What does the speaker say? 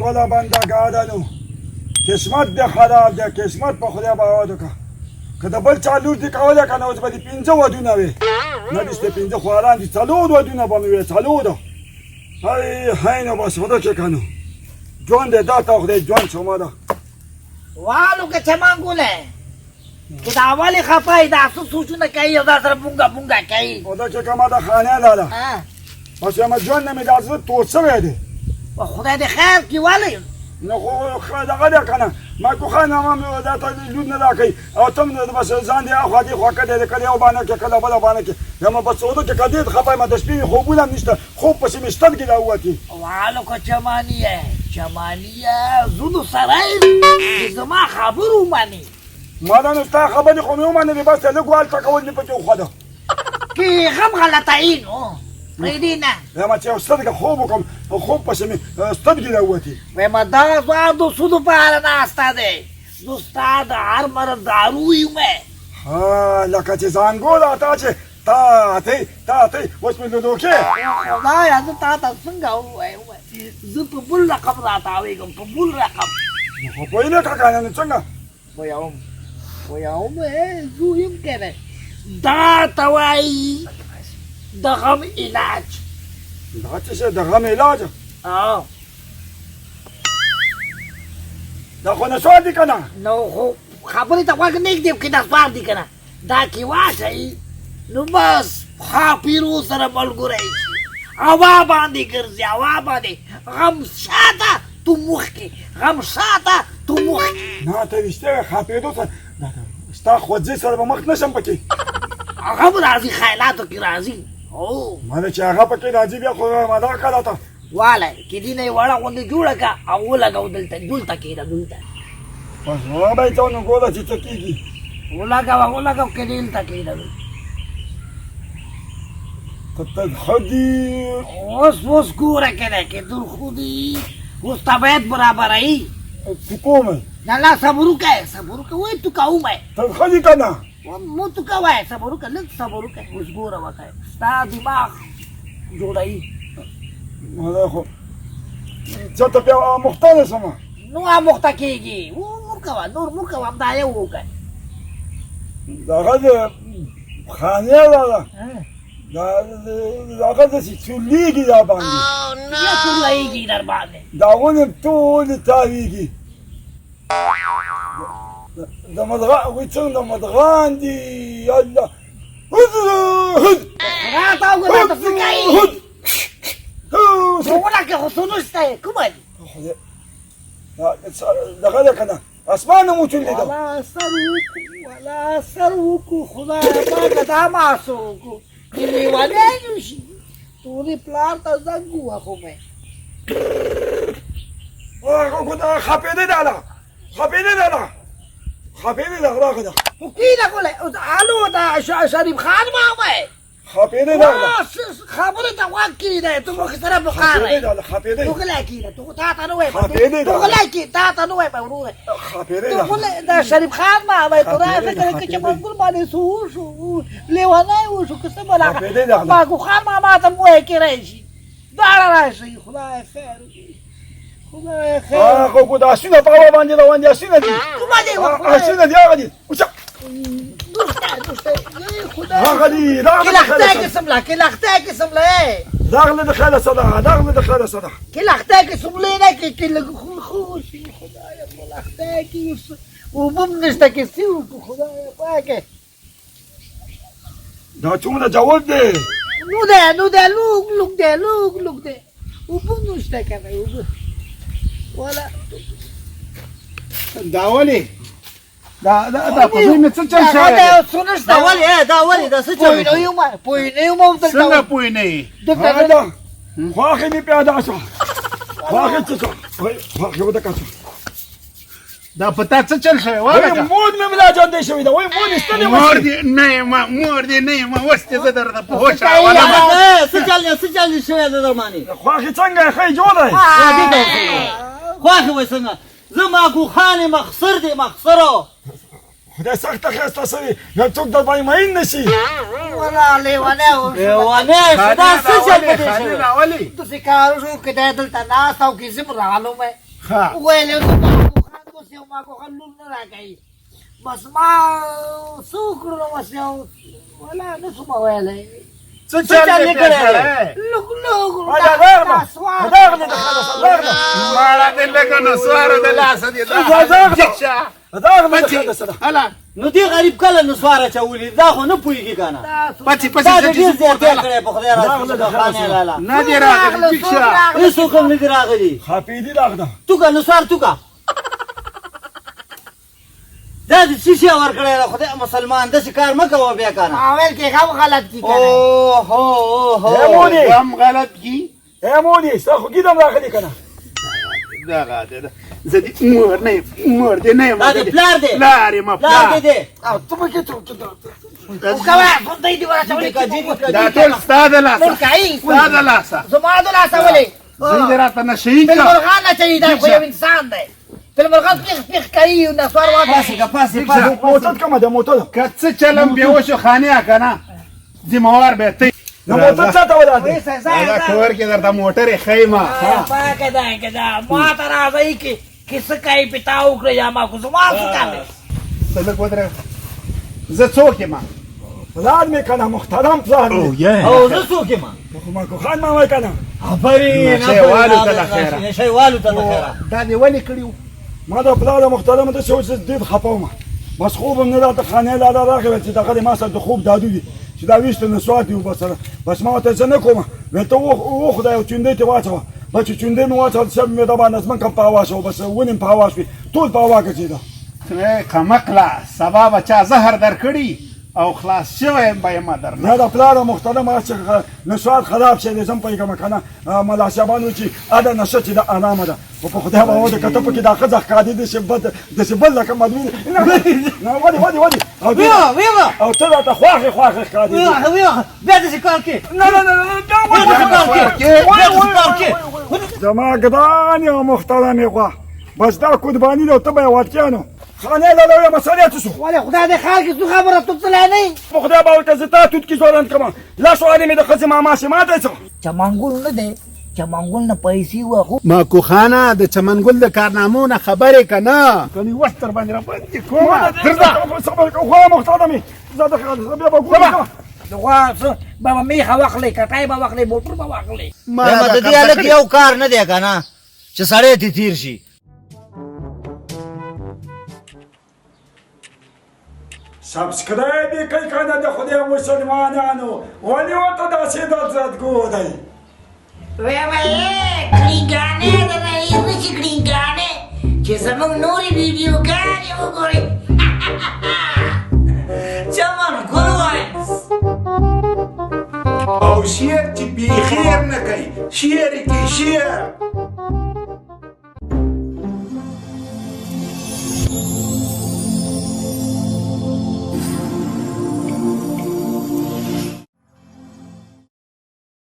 خپله بندګانو قسمت دې خراب دی قسمت په خدای باور وکړه که د بل چا لور دې کولی که نه اوس به دې 5 ودونه وې نه دې 5 خواران دي 4 ودونه به مې وې 4 هی نو بس خدا که که نو جوان دې دا تا خدای جوان شما ده والو که چمان ګوله که دا ولې خفه دا څه سوچونه کوي او دا سره بونګه بونګه کوي خدا که که ما د خانه لاله بس ما جوان نه مې دا زړه تور شوی دی خدای دې خیر کړي ولې نو خو دغه دی که نه ما کو خان ما دا ته لود نه راکوي او ته هم بس ځان دې اخوا دې خوا کړی دی کله یو بانه کې کله بله بانه کې یا ما بس وده چې که دې خفه یم د شپې خوبونه هم نشته خوب پسې مې سترګې راووتې والو که چمانیه زودو سره یې زما خبر ومنې ما دا نو ستا خبرې خو مې ومنلې بس لږ والته کول مې پکې وخوده که هم غلطه نو پرېږدې نه ما چې یو سترګه خوب وکړم په خوب پسې مې سترګې راووتې وایم دا زما د سودو په اړه ناسته دی زه ستا د هر مرض دارو یم لکه چې زانګوله تا چې تا اتئ اوس مې لودوکې خدایه زه تا ته څنګه ووایم زه په بل رقم راتاوېږم په بل رقم خو پوه نه کړه که نه څنګه پوهوم زه یم که نه دا ته وایي د غم علاج دا څه شی د غم علاج دا خو نسوار دي که نه نو خو خبرې ته غوږ نه ږدم که نسوار دي که نه دا کې واچوي نو بس خاپیرو سره ملګری شي هوا باندې ګرځي هوا باندې غم شاته تو مخکې غم شاته تو مخکې نه ته رښتیا خاپېدو سره ستا خوځې سره به مخ نه شم پکې هغه هم راځي خیالاتو کې راځي ماله چې هغه پکې راځي بیا خو ما دغه کله ته والی کېدی نه یې وړه غوندې جوړه کړه او ولګوه دلته کښېنه دلته بس وبه یې ته نو ګوله چې څه کېږي ولګوه که دلته کښېنه ته ښه دي اوس ګوره که نه که در خو دي اوس طبیعت برابروي تو کومه نه نه صبر وکړه وایي تو کومه ته ښه دي که نه مو تو کوه صبر وکړه لږ صبر وکړه اوس ګوره وکړه ستا دماغ جوړوي ماله خو زه ته بیا مخته نه شمه نو مخته کېږي نور مو کوه همدا یو وکړه دغه د خانې والا دغه داسې چورلېږي دا باندې بیا چورلېږي در باندې دا ونې ټولې تاوېږي د مدغان وایي څنګه د مدغان دي الله راته وګوره ته څه کوي څومره کې خو څه نشته کومه دي دغه ده که نه اسمان هم وچورلېده والا سر وکړو خدای پاکه دا معاصه وکړو چې لیونی نه شي ټولې پلار ته زنګ ووهو مې خپېدې ده راغه ده خو کېنه ګوله الو دا شریف خان مامه خپېدې ده خبرې ته غوږ کېږدی ته مخې سره بخارئ تو غلی کېږده تو تا ته نه وایم تو غلی کېږه تا ته نه وایم وروره تو غلی دا شریف خان مامه تو راشه که چې منګل باندې څه وشو لیونی وشو که څه بله ماګو خان ماما ته مو وایي کېدی شي دواړه راشئ خدای خیر خدای خیر خو دا اسونه په هوا باندې روان دي اسونه دي کومه دي اسونه دي هغه دي هغه دي که لختای قسم له داغله د خاله صدقه که لختای قسم له نه که لږ خوشي خدای په لختای کې اوبه هم نشته که څه وکړو خدای پاکه دا څومره جواب دی نو دی لوګ دی اوبه هم نشته که نه اوبه والا دا ولې دا په دوی مې څه چل شوی دا ولې دا څه چل پوه نه یم څنګه پوه نه یې خواښې مې پیاده شوه خواښې څه شوه خواښې ودکه شوه دا په تا څه چل شوی وایي مور مې ملا جاندی شوې ده وایي مور دې ستنې مور دې نه یم اوس دې زه درته په هوښ څه چل شوی ده در باندې خواښې څنګه یې ښه جوړ دی خواښې وایي څنګه زه ماګو خان یم مخسر دی مخسرو خدای سخته ښایسته شوې یو څوک در باندې مین نه شي والا لیونی خدا څه چل په دې شوی داسې کار وشو که دی دلته ناست او که زه م راغلم ها ویل زما خان اوس یو ما خان لور نه راکوي بس ما څه وکړو اوس یو ولا نه شم ویلی څه چل دې کړی لږ لږ ماړه دې لږه نو سواره د لاسه دې هلا نو دې غریب کله نسوار چولې دا خو نه پوهېږي که نه پچې دا پچې دې ډېر زیاتې کړی په خدای راځي لاله نه دې راغلی ټیک شه هېڅوک هم نه دي راغلي خپېدي راغله توکه نسوار توکه دا دې څه شی ورکړی ده خدای مسلمان داسې کار مه کوه بیا که نه اول کې غم غلط کی هم غلط کی ای مونی ستا خو ګیدم راغلي که نه دغه ده زه دې مور نه یم مور دې نه یم دا دې پلار دی پلار یم پلار دې دی او ته پکې وکوه خدای دې ورسولې دا ټول ستا د لاسه ملکایي ستا د لاسه زما د لاسه ولې زه دې راته نشهید فل که مرغان نه چي دا خو یو انسان دی فل مرغان پیخ پیخ کوي او نسوار پاسې واټي که پاسې موټر کومه ده موټر که څه چلم بې وشو خانې که نه ذمهوار به ته نه موټر چاته ولاړ دی دا کور کې درته موټر یې ښیم پاکه ده که دا ما ته راځئ کې څه کوي پتا وکړه یا ما خو زما څه کار دی ته لږ ودرېږه زه څوک یم پلار مې که نه محترم پلار مې او زه څوک یم ماکو خان ماما که نه آفرین نشې والو ته له خیره. نشې والو ته له خیره دا دې ولې کړي وو ما د پلار محترم ته چې ډېر خفه وم بس خوب هم نه راته خانې لاله راغله چې دغه د ما سره د خوب دادو دي چې دا ویشته نسوار دي وبسره بس ما ورته څه نه کومه ویل ته وخدای او چونډۍ ته واچوه بس چې چونډۍ مې واچول شب مې د باندې ځمکه په هوا شوه بس ونې مې په هوا شوې ټول په هوا ګرځېده کمقله سبا به چا زهر درکړي او خلاص شوی به یم درنه نه د پلار محترم چې نسوار خراب شي دی زه هم پوهېږم که نه ملا صاحبان وایي چې اده نشه چې د ارامه ده خو په خدای باور ده که ته پکې دا ښځه ښکاري داسې بل لکه مدمین نه ودې او ته راته خواښې ښکاري بیا داسې کار کې زما ګران او محترمې غوا بس دا قرباني ده او ته به یې وړتیانو خانې لاله مسئله څه شو ولې خدای دې خال کې څه خبره تو څه نه په خدای باور ته زه تا توت کې زورن کوم لاس وارې مې د ښځې ماما شي ماته څه چمنګول نه دی چمنګول نه پیسې واخو ماکو خانه د چمنګل د کارنامو نه خبرې که نه کنی وخت در باندې راباندې کومه صبر کوه خوا محترمې زه د بیا به ګورم دغه بابا میخه واخلې کټای به واخلې موټر به واخلې د دې هلک یو کار نه دی که نه چې سړی ترې تېر شي سبسکرایب یې کوي که نه د خدای مسلمانانو ولې ورته داسې دردګو دی کړینګانې د نه چې کړینګانې چې زموږ نورې ویډیوګانې وګورئ چمنګل وایس او شعر چې بېخیر نه کوي شعر یې کوي شعر